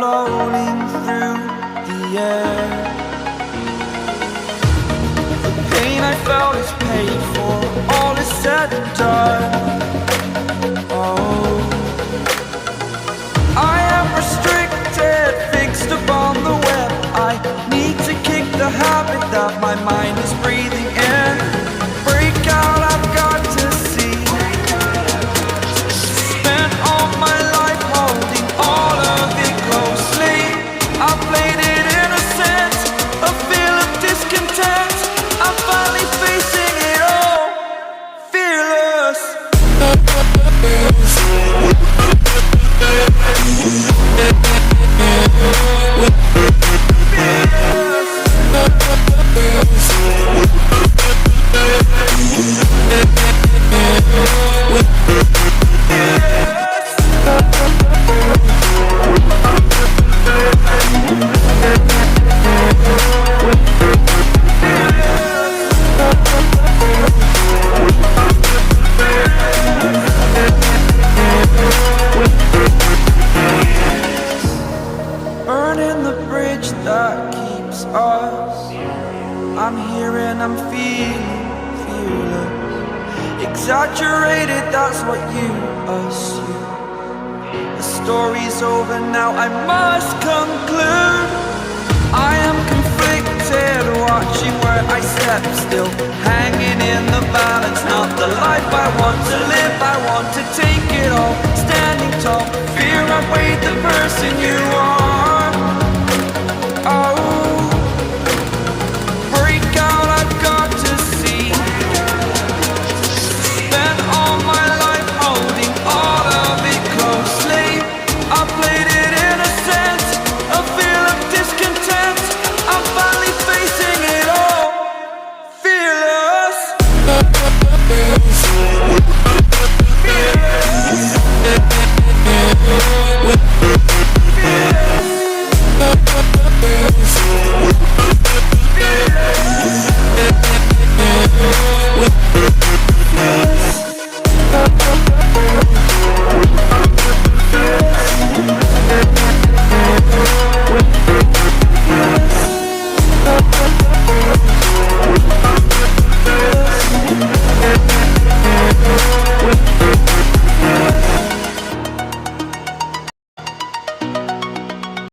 rolling through the air. The pain I felt is paid for, all is said and done. Oh, I am restricted, fixed upon the web. I need to kick the habit that my mind is breathing in. Break out, I've got to see. Spent all my life holding all of it closely. I played it innocent, a feel of discontent. I'm finally facing it all, fearless. Burning the bridge that keeps us. I'm here and I'm feeling fearless. Exaggerated, that's what you assume. The story's over now, I must conclude. I am conflicted, watching where I step still, hanging in the balance. Not the life I want to live, I want to take it all. Standing tall, fear I weighed the person you